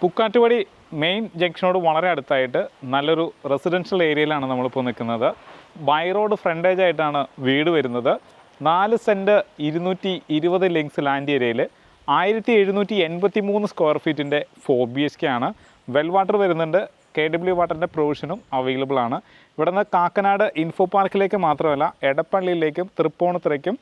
പുക്കാറ്റുപടി main ജംഗ്ഷനോട് വളരെ അടുത്തായിട്ട് നല്ലൊരു റെസിഡൻഷ്യൽ ഏരിയയിലാണ് നമ്മളിപ്പോൾ നിൽക്കുന്നത്. ബൈ റോഡ് ഫ്രണ്ടേജ് ആയിട്ടാണ് വീട് വരുന്നത്. 4 സെൻറ്റ് 220 ലിങ്സ് ലാൻഡ് ഏരിയയിൽ 1783 സ്ക്വയർ ഫീറ്റിൻ്റെ 4 BHK ആണ്. വെൽ വാട്ടർ വരുന്നുണ്ട്. KW വാട്ടറിൻ്റെ പ്രൊവിഷനും അവൈലബിൾ ആണ്. ഇവിടെ നിന്ന് കാക്കനാട് ഇൻഫോ പാർക്കിലേക്ക് മാത്രമല്ല എടപ്പള്ളിയിലേക്കും തൃപ്പൂണിത്തുറയ്ക്കും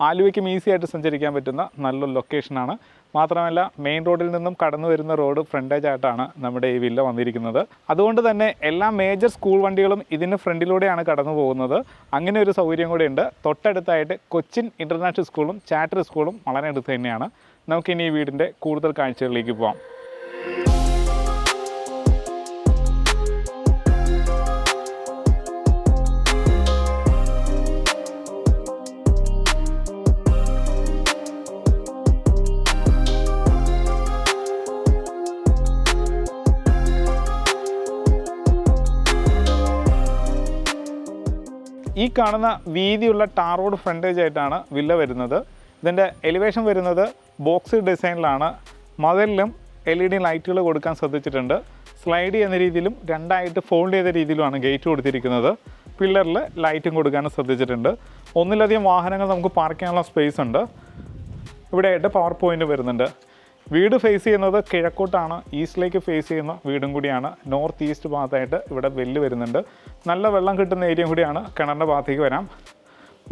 ആലുവയ്ക്കും ഈസി ആയിട്ട് സഞ്ചരിക്കാൻ പറ്റുന്ന നല്ലൊരു ലൊക്കേഷനാണ്. മാത്രമല്ല മെയിൻ റോഡിൽ നിന്നും കടന്നു വരുന്ന റോഡ് ഫ്രണ്ടേജ് ആയിട്ടാണ് നമ്മുടെ ഈ വില്ല വന്നിരിക്കുന്നത്. അതുകൊണ്ട് തന്നെ എല്ലാ മേജർ സ്കൂൾ വണ്ടികളും ഇതിന് ഫ്രണ്ടിലൂടെയാണ് കടന്നു പോകുന്നത്. അങ്ങനെ ഒരു സൗകര്യം കൂടെ ഉണ്ട്. തൊട്ടടുത്തായിട്ട് കൊച്ചിൻ ഇൻ്റർനാഷണൽ സ്കൂളും ചാറ്റർ സ്കൂളും വളരെ അടുത്ത് തന്നെയാണ്. നമുക്കിനി ഈ വീടിൻ്റെ കൂടുതൽ കാഴ്ചകളിലേക്ക് പോകാം. ഈ കാണുന്ന വീതിയുള്ള ടാർ റോഡ് ഫ്രണ്ടേജ് ആയിട്ടാണ് വില്ല വരുന്നത്. ഇതിൻ്റെ എലിവേഷൻ വരുന്നത് ബോക്സ് ഡിസൈനിലാണ്. മതിലിലും LED ലൈറ്റുകൾ കൊടുക്കാൻ ശ്രദ്ധിച്ചിട്ടുണ്ട്. സ്ലൈഡ് ചെയ്യുന്ന രീതിയിലും രണ്ടായിട്ട് ഫോൾഡ് ചെയ്ത രീതിയിലുമാണ് ഗേറ്റ് കൊടുത്തിരിക്കുന്നത്. പില്ലറിൽ ലൈറ്റും കൊടുക്കാനും ശ്രദ്ധിച്ചിട്ടുണ്ട്. ഒന്നിലധികം വാഹനങ്ങൾ നമുക്ക് പാർക്ക് ചെയ്യാനുള്ള സ്പേസ് ഉണ്ട്. ഇവിടെയായിട്ട് പവർ പോയിൻ്റ് വരുന്നുണ്ട്. വീട് ഫേസ് ചെയ്യുന്നത് കിഴക്കോട്ടാണ്. ഈസ്റ്റിലേക്ക് ഫേസ് ചെയ്യുന്ന വീടും കൂടിയാണ്. നോർത്ത് ഈസ്റ്റ് ഭാഗത്തായിട്ട് ഇവിടെ വെല്ല് വരുന്നുണ്ട്. നല്ല വെള്ളം കിട്ടുന്ന ഏരിയ കൂടിയാണ്. കിണറിൻ്റെ ഭാഗത്തേക്ക് വരാം.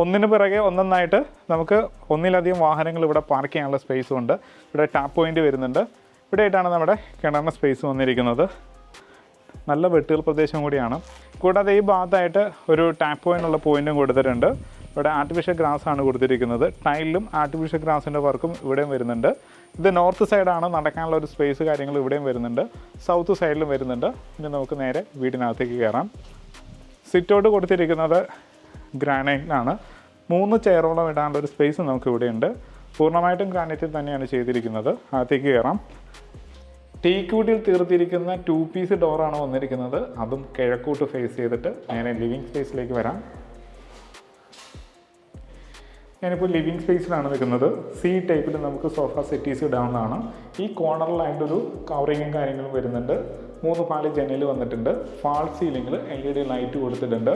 ഒന്നിന് പിറകെ ഒന്നൊന്നായിട്ട് നമുക്ക് ഒന്നിലധികം വാഹനങ്ങൾ ഇവിടെ പാർക്ക് ചെയ്യാനുള്ള സ്പേസും ഉണ്ട്. ഇവിടെ ടാപ്പ് പോയിൻ്റ് വരുന്നുണ്ട്. ഇവിടെയായിട്ടാണ് നമ്മുടെ കിണറിൻ്റെ സ്പേസ് വന്നിരിക്കുന്നത്. നല്ല വെട്ടുകൾ പ്രദേശം കൂടിയാണ്. കൂടാതെ ഈ ഭാഗത്തായിട്ട് ഒരു ടാപ്പ് പോയിൻ്റുള്ള പോയിൻറ്റും കൊടുത്തിട്ടുണ്ട്. ഇവിടെ ആർട്ടിഫിഷ്യൽ ഗ്രാസ് ആണ് കൊടുത്തിരിക്കുന്നത്. ടൈലിലും ആർട്ടിഫിഷ്യൽ ഗ്രാസിൻ്റെ വർക്കും ഇവിടെയും വരുന്നുണ്ട്. ഇത് നോർത്ത് സൈഡാണ്. നടക്കാനുള്ള ഒരു സ്പേസ് കാര്യങ്ങൾ ഇവിടെയും വരുന്നുണ്ട്. സൗത്ത് സൈഡിലും വരുന്നുണ്ട്. ഇനി നമുക്ക് നേരെ വീടിനകത്തേക്ക് കയറാം. സിറ്റൗട്ട് കൊടുത്തിരിക്കുന്നത് ഗ്രാനൈറ്റിലാണ്. 3 ചെയറോളം ഇടാനുള്ള ഒരു സ്പേസ് നമുക്ക് ഇവിടെയുണ്ട്. പൂർണ്ണമായിട്ടും ഗ്രാനൈറ്റിൽ തന്നെയാണ് ചെയ്തിരിക്കുന്നത്. അകത്തേക്ക് കയറാം. ടീക്ക് വുഡിൽ തീർത്തിരിക്കുന്ന 2 പീസ് ഡോറാണ് വന്നിരിക്കുന്നത്. അതും കിഴക്കോട്ട് ഫേസ് ചെയ്തിട്ട് നേരെ ലിവിങ് സ്പേസിലേക്ക് വരാം. ഞാനിപ്പോൾ ലിവിങ് സ്പേസിലാണ് നിൽക്കുന്നത്. സി ടൈപ്പിൽ നമുക്ക് സോഫ സെറ്റീസ് ഇടാവുന്നതാണ്. ഈ കോർണറിലായിട്ടൊരു കവറിങ്ങും കാര്യങ്ങളും വരുന്നുണ്ട്. 3 പാളി ജനൽ വന്നിട്ടുണ്ട്. ഫാൾ സീലിങ്ങിൽ LED ലൈറ്റ് കൊടുത്തിട്ടുണ്ട്.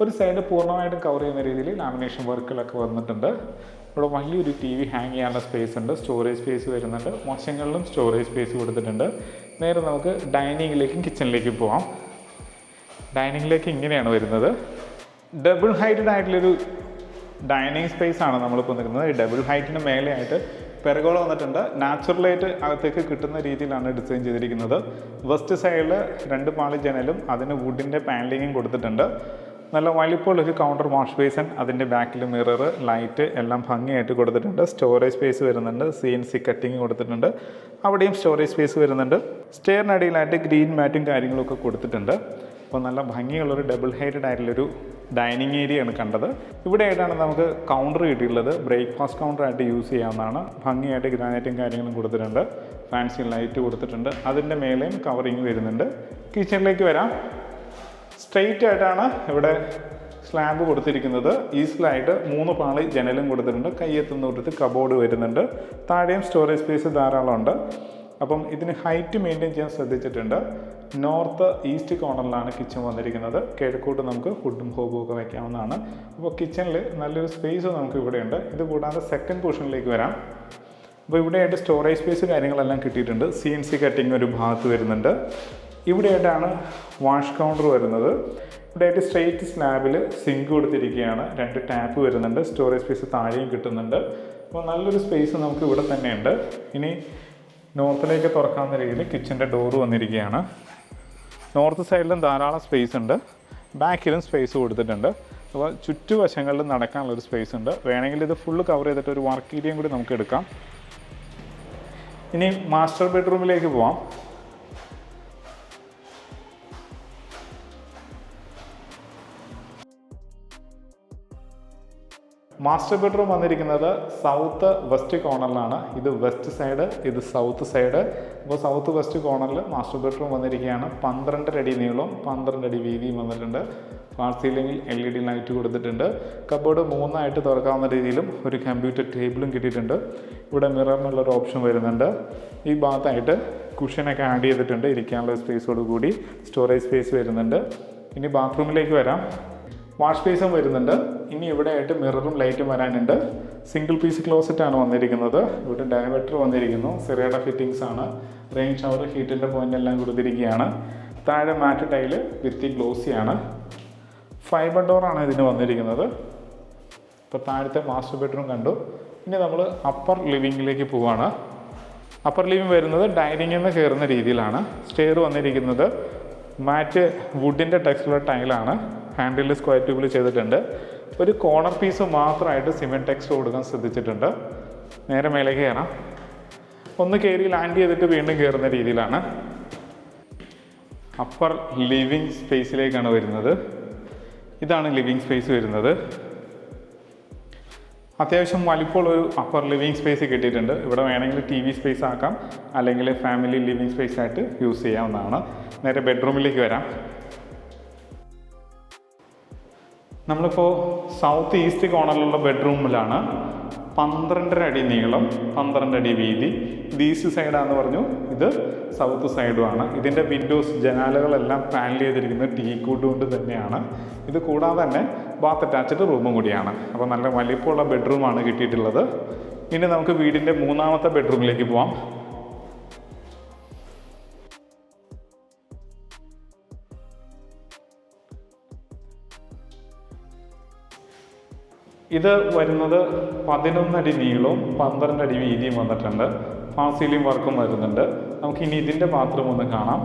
ഒരു സൈഡ് പൂർണ്ണമായിട്ടും കവർ ചെയ്യുന്ന രീതിയിൽ ലാമിനേഷൻ വർക്കുകളൊക്കെ വന്നിട്ടുണ്ട്. ഇവിടെ വലിയൊരു TV ഹാങ് ചെയ്യാനുള്ള സ്പേസ് ഉണ്ട്. സ്റ്റോറേജ് സ്പേസ് വരുന്നുണ്ട്. വശങ്ങളിലും സ്റ്റോറേജ് സ്പേസ് കൊടുത്തിട്ടുണ്ട്. നേരെ നമുക്ക് ഡൈനിങ്ങിലേക്കും കിച്ചണിലേക്കും പോകാം. ഡൈനിങ്ങിലേക്ക് ഇങ്ങനെയാണ് വരുന്നത്. ഡബിൾ ഹൈറ്റഡ് ആയിട്ടുള്ളൊരു ഡൈനിങ് സ്പേസ് ആണ് നമ്മളിപ്പോൾ നിൽക്കുന്നത്. ഈ ഡബിൾ ഹൈറ്റിന് മേലെയായിട്ട് പെരഗോള വന്നിട്ടുണ്ട്. നാച്ചുറലായിട്ട് അകത്തേക്ക് കിട്ടുന്ന രീതിയിലാണ് ഡിസൈൻ ചെയ്തിരിക്കുന്നത്. വെസ്റ്റ് സൈഡിൽ 2 പാളി ജനലും അതിന് വുഡിൻ്റെ പാനലിങ്ങും കൊടുത്തിട്ടുണ്ട്. നല്ല വലിപ്പമുള്ളൊരു കൗണ്ടർ വാഷ് ബേസിൻ, അതിൻ്റെ ബാക്കിൽ മിറർ, ലൈറ്റ് എല്ലാം ഭംഗിയായിട്ട് കൊടുത്തിട്ടുണ്ട്. സ്റ്റോറേജ് സ്പേസ് വരുന്നുണ്ട്. CNC കട്ടിങ് കൊടുത്തിട്ടുണ്ട്. അവിടെയും സ്റ്റോറേജ് സ്പേസ് വരുന്നുണ്ട്. സ്റ്റെയറിനടിയിലായിട്ട് ഗ്രീൻ മാറ്റും കാര്യങ്ങളൊക്കെ കൊടുത്തിട്ടുണ്ട്. അപ്പോൾ നല്ല ഭംഗിയുള്ളൊരു ഡബിൾ ഹൈറ്റഡ് ആയിട്ടുള്ളൊരു ഡൈനിങ് ഏരിയയാണ് കണ്ടത്. ഇവിടെയായിട്ടാണ് നമുക്ക് കൗണ്ടർ കിട്ടിയിട്ടുള്ളത്. ബ്രേക്ക്ഫാസ്റ്റ് കൗണ്ടറായിട്ട് യൂസ് ചെയ്യാവുന്നതാണ്. ഭംഗിയായിട്ട് ഗ്രാനൈറ്റും കാര്യങ്ങളും കൊടുത്തിട്ടുണ്ട്. ഫാൻസി ലൈറ്റ് കൊടുത്തിട്ടുണ്ട്. അതിൻ്റെ മേലെയും കവറിങ് വരുന്നുണ്ട്. കിച്ചണിലേക്ക് വരാം. സ്ട്രെയിറ്റ് ആയിട്ടാണ് ഇവിടെ സ്ലാബ് കൊടുത്തിരിക്കുന്നത്. ഈസ്റ്റിലായിട്ട് 3 പാളി ജനലും കൊടുത്തിട്ടുണ്ട്. കയ്യെത്തുന്ന ദൂരത്ത് കബോർഡ് വരുന്നുണ്ട്. താഴെയും സ്റ്റോറേജ് സ്പേസ് ധാരാളം ഉണ്ട്. അപ്പം ഇതിന് ഹൈറ്റ് മെയിൻറ്റെയിൻ ചെയ്യാൻ ശ്രദ്ധിച്ചിട്ടുണ്ട്. നോർത്ത് ഈസ്റ്റ് കോർണറിലാണ് കിച്ചൺ വന്നിരിക്കുന്നത്. കിഴക്കോട്ട് നമുക്ക് ഫുഡും ഹോബും ഒക്കെ വയ്ക്കാവുന്നതാണ്. അപ്പോൾ കിച്ചണിൽ നല്ലൊരു സ്പേസ് നമുക്ക് ഇവിടെയുണ്ട്. ഇത് കൂടാതെ സെക്കൻഡ് പോർഷനിലേക്ക് വരാം. അപ്പോൾ ഇവിടെയായിട്ട് സ്റ്റോറേജ് സ്പേസ് കാര്യങ്ങളെല്ലാം കിട്ടിയിട്ടുണ്ട്. CNC കട്ടിങ് ഒരു ഭാഗത്ത് വരുന്നുണ്ട്. ഇവിടെയായിട്ടാണ് വാഷ് കൗണ്ടർ വരുന്നത്. ഇവിടെയായിട്ട് സ്ട്രെയിറ്റ് സ്ലാബിൽ സിങ്ക് കൊടുത്തിരിക്കുകയാണ്. 2 ടാപ്പ് വരുന്നുണ്ട്. സ്റ്റോറേജ് സ്പേസ് താഴെയും കിട്ടുന്നുണ്ട്. അപ്പോൾ നല്ലൊരു സ്പേസ് നമുക്ക് ഇവിടെ തന്നെയുണ്ട്. ഇനി നോർത്തിലേക്ക് തുറക്കാവുന്ന രീതിയിൽ കിച്ചൻ്റെ ഡോറ് വന്നിരിക്കുകയാണ്. നോർത്ത് സൈഡിലും ധാരാളം സ്പേസ് ഉണ്ട്. ബാക്കിലും സ്പേസ് കൊടുത്തിട്ടുണ്ട്. അപ്പോൾ ചുറ്റുവശങ്ങളിലും നടക്കാനുള്ളൊരു സ്പേസ് ഉണ്ട്. വേണമെങ്കിൽ ഇത് ഫുള്ള് കവർ ചെയ്തിട്ട് ഒരു വർക്ക് ഏരിയയും കൂടി നമുക്ക് എടുക്കാം. ഇനി മാസ്റ്റർ ബെഡ്റൂമിലേക്ക് പോവാം. മാസ്റ്റർ ബെഡ്റൂം വന്നിരിക്കുന്നത് സൗത്ത് വെസ്റ്റ് കോർണറിലാണ്. ഇത് വെസ്റ്റ് സൈഡ്, ഇത് സൗത്ത് സൈഡ്. അപ്പോൾ സൗത്ത് വെസ്റ്റ് കോർണറിൽ മാസ്റ്റർ ബെഡ്റൂം വന്നിരിക്കുകയാണ്. 12 അടി നീളവും 12 അടി വീതിയും വന്നിട്ടുണ്ട്. ഫാൾ സീലിംഗിൽ LED ലൈറ്റ് കൊടുത്തിട്ടുണ്ട്. കബോർഡ് 3 തുറക്കാവുന്ന രീതിയിലും ഒരു കമ്പ്യൂട്ടർ ടേബിളും കിട്ടിയിട്ടുണ്ട്. ഇവിടെ മിററിനുള്ളൊരു ഓപ്ഷൻ വരുന്നുണ്ട്. ഈ ഭാഗത്തായിട്ട് കുഷനൊക്കെ ആഡ് ചെയ്തിട്ടുണ്ട്. ഇരിക്കാനുള്ള സ്പേസോട് കൂടി സ്റ്റോറേജ് സ്പേസ് വരുന്നുണ്ട്. ഇനി ബാത്റൂമിലേക്ക് വരാം. വാഷ് സ്പേസും വരുന്നുണ്ട്. ഇനി ഇവിടെ ആയിട്ട് മിററും ലൈറ്റും വരാനുണ്ട്. സിംഗിൾ പീസ് ക്ലോസറ്റ് ആണ് വന്നിരിക്കുന്നത്. ഇവിടെ ഡയവേർട്ടർ വന്നിരിക്കുന്നു. സിറയുടെ ഫിറ്റിംഗ്സ് ആണ്. റെയിൻ ഷവർ, ഹീറ്റിൻ്റെ പോയിന്റ് എല്ലാം കൊടുത്തിരിക്കുകയാണ്. താഴെ മാറ്റ് ടൈല് വിത്ത് ഗ്ലോസിയാണ്. ഫൈബർ ഡോറാണ് ഇതിന് വന്നിരിക്കുന്നത്. ഇപ്പോൾ താഴത്തെ മാസ്റ്റർ ബെഡ്റൂം കണ്ടു. ഇനി നമ്മൾ അപ്പർ ലിവിങ്ങിലേക്ക് പോവുകയാണ്. അപ്പർ ലിവിങ് വരുന്നത് ഡൈനിങ്ങിൽ നിന്ന് കയറുന്ന രീതിയിലാണ്. സ്റ്റെയർ വന്നിരിക്കുന്നത് മാറ്റ് വുഡിൻ്റെ ടെക്സ്ചർ ടൈലാണ്. ഹാൻഡിൽ സ്ക്വയർ ട്യൂബിൽ ചെയ്തിട്ടുണ്ട്. ഒരു കോർണർ പീസ് മാത്രമായിട്ട് സിമെൻറ്റ് ടെക്സ്റ്റ് കൊടുക്കാൻ ശ്രദ്ധിച്ചിട്ടുണ്ട്. നേരെ മേലേക്ക് കയറാം. ഒന്ന് കയറി ലാൻഡ് ചെയ്തിട്ട് വീണ്ടും കയറുന്ന രീതിയിലാണ്. അപ്പർ ലിവിങ് സ്പേസിലേക്കാണ് വരുന്നത്. ഇതാണ് ലിവിങ് സ്പേസ് വരുന്നത്. അത്യാവശ്യം വലിപ്പമുള്ളൊരു അപ്പർ ലിവിങ് സ്പേസ് കിട്ടിയിട്ടുണ്ട്. ഇവിടെ വേണമെങ്കിൽ TV സ്പേസ് ആക്കാം, അല്ലെങ്കിൽ ഫാമിലി ലിവിങ് സ്പേസ് ആയിട്ട് യൂസ് ചെയ്യാവുന്നതാണ്. നേരെ ബെഡ്റൂമിലേക്ക് വരാം. നമ്മളിപ്പോൾ സൗത്ത് ഈസ്റ്റ് കോർണറിലുള്ള ബെഡ്റൂമിലാണ്. 12.5 അടി നീളം, 12 അടി വീതി. ഇത് ഈസ്റ്റ് സൈഡാണെന്ന് പറഞ്ഞു, ഇത് സൗത്ത് സൈഡുമാണ്. ഇതിൻ്റെ വിൻഡോസ്, ജനാലകളെല്ലാം പാനൽ ചെയ്തിരിക്കുന്നത് ടീക്കൂട്ട് കൊണ്ട് തന്നെയാണ്. ഇത് കൂടാതെ തന്നെ ബാത്ത് അറ്റാച്ച്ഡ് റൂമും കൂടിയാണ്. അപ്പോൾ നല്ല വലിപ്പമുള്ള ബെഡ്റൂമാണ് കിട്ടിയിട്ടുള്ളത്. ഇനി നമുക്ക് വീടിൻ്റെ 3ാമത്തെ ബെഡ്റൂമിലേക്ക് പോവാം. ഇത് വരുന്നത് 11 അടി നീളവും 12 അടി വീതിയും വന്നിട്ടുണ്ട്. ഫാൾ സീലിംഗ് വർക്കും വരുന്നുണ്ട്. നമുക്കിനി ഇതിൻ്റെ ബാത്റൂം ഒന്ന് കാണാം.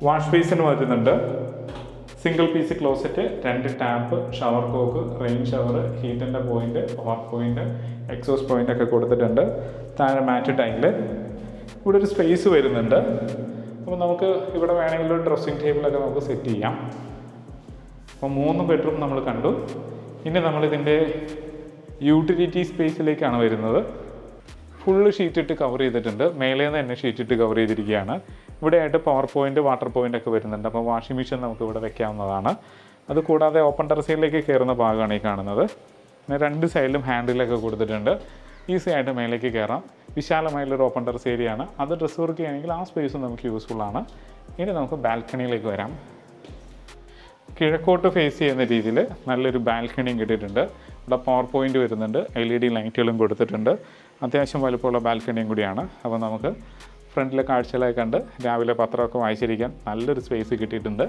വാഷ് ബേസിന് വരുന്നുണ്ട്. Single piece closet, 2 tap, shower cock, rain shower, ഹീറ്റിൻ്റെ point, power point, exhaust point ഒക്കെ കൊടുത്തിട്ടുണ്ട്. താഴെ മാറ്റ് ടൈല്. ഇവിടെ ഒരു സ്പേസ് വരുന്നുണ്ട്. അപ്പോൾ നമുക്ക് ഇവിടെ വേണമെങ്കിൽ ഒരു ഡ്രസ്സിംഗ് ടേബിളൊക്കെ നമുക്ക് സെറ്റ് ചെയ്യാം. അപ്പോൾ 3 ബെഡ്റൂം നമ്മൾ കണ്ടു. ഇനി നമ്മളിതിൻ്റെ യൂട്ടിലിറ്റി സ്പേസിലേക്കാണ് വരുന്നത്. ഫുള്ള് ഷീറ്റിട്ട് കവർ ചെയ്തിട്ടുണ്ട്. മേലെ നിന്ന് തന്നെ ഷീറ്റിട്ട് കവർ ചെയ്തിരിക്കുകയാണ്. ഇവിടെയായിട്ട് പവർ പോയിന്റ്, വാട്ടർ പോയിന്റ് ഒക്കെ വരുന്നുണ്ട്. അപ്പോൾ വാഷിംഗ് മെഷീൻ നമുക്ക് ഇവിടെ വെക്കാവുന്നതാണ്. അതുകൂടാതെ ഓപ്പൺ ടെറസിലേക്ക് കയറുന്ന ഭാഗമാണ് ഈ കാണുന്നത്. പിന്നെ 2 സൈഡിലും ഹാൻഡിലൊക്കെ കൊടുത്തിട്ടുണ്ട്. ഈസി ആയിട്ട് മേലേക്ക് കയറാം. വിശാലമായുള്ളൊരു ഓപ്പൺ ടെറസ് ഏരിയ ആണ്. അത് ഡ്രസ് വർക്ക് ചെയ്യുകയാണെങ്കിൽ ആ സ്പേസും നമുക്ക് യൂസ്ഫുൾ ആണ്. ഇനി നമുക്ക് ബാൽക്കണിയിലേക്ക് വരാം. കിഴക്കോട്ട് ഫേസ് ചെയ്യുന്ന രീതിയിൽ നല്ലൊരു ബാൽക്കണിയും കിട്ടിയിട്ടുണ്ട്. ഇവിടെ പവർ പോയിന്റ് വരുന്നുണ്ട്. LED ലൈറ്റുകളും കൊടുത്തിട്ടുണ്ട്. അത്യാവശ്യം വലുപ്പമുള്ള ബാൽക്കണിയും കൂടിയാണ്. അപ്പോൾ നമുക്ക് ഫ്രണ്ടിലെ കാഴ്ചകളൊക്കെ കണ്ട് രാവിലെ പത്രമൊക്കെ വായിച്ചിരിക്കാൻ നല്ലൊരു സ്പേസ് കിട്ടിയിട്ടുണ്ട്.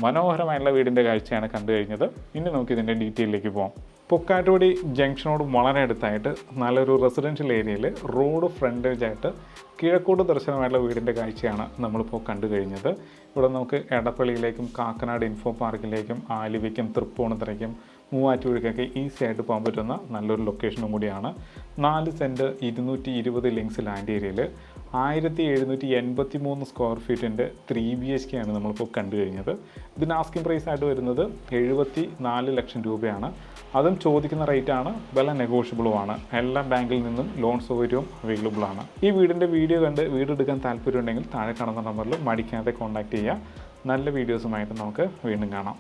മനോഹരമായുള്ള വീടിൻ്റെ കാഴ്ചയാണ് കണ്ടു കഴിഞ്ഞത്. ഇനി നമുക്ക് ഇതിൻ്റെ ഡീറ്റെയിലേക്ക് പോകാം. പൊക്കാട്ടുപടി ജംഗ്ഷനോട് വളരെ അടുത്തായിട്ട് നല്ലൊരു റെസിഡൻഷ്യൽ ഏരിയയിൽ റോഡ് ഫ്രണ്ടേജ് ആയിട്ട് കിഴക്കോട്ട് ദർശനമായിട്ടുള്ള വീടിൻ്റെ കാഴ്ചയാണ് നമ്മളിപ്പോൾ കണ്ടു കഴിഞ്ഞത്. ഇവിടെ നമുക്ക് എടപ്പള്ളിയിലേക്കും കാക്കനാട് ഇൻഫോ പാർക്കിലേക്കും ആലുവയ്ക്കും തൃപ്പൂണിത്തുറയ്ക്കും മൂവാറ്റുപുഴയ്ക്കൊക്കെ ഈസി ആയിട്ട് പോകാൻ പറ്റുന്ന നല്ലൊരു ലൊക്കേഷനും കൂടിയാണ്. 4 സെൻറ്റ് 220 ലിങ്സ് ലാൻഡ് ഏരിയയിൽ 1783 സ്ക്വയർ ഫീറ്റിൻ്റെ 3 BHK ആണ് നമ്മളിപ്പോൾ കണ്ടു കഴിഞ്ഞത്. ഇതിന് ആസ്കിംഗ് പ്രൈസ് ആയിട്ട് വരുന്നത് 74 ലക്ഷം രൂപയാണ്. അതും ചോദിക്കുന്ന റേറ്റാണ്, വില നെഗോഷ്യബിളുമാണ്. എല്ലാ ബാങ്കിൽ നിന്നും ലോൺ സൗകര്യവും അവൈലബിൾ ആണ്. ഈ വീടിൻ്റെ വീഡിയോ കണ്ട് വീടെടുക്കാൻ താല്പര്യമുണ്ടെങ്കിൽ താഴെ കാണുന്ന നമ്പറിൽ മടിക്കാതെ കോൺടാക്റ്റ് ചെയ്യുക. നല്ല വീഡിയോസുമായിട്ട് നമുക്ക് വീണ്ടും കാണാം.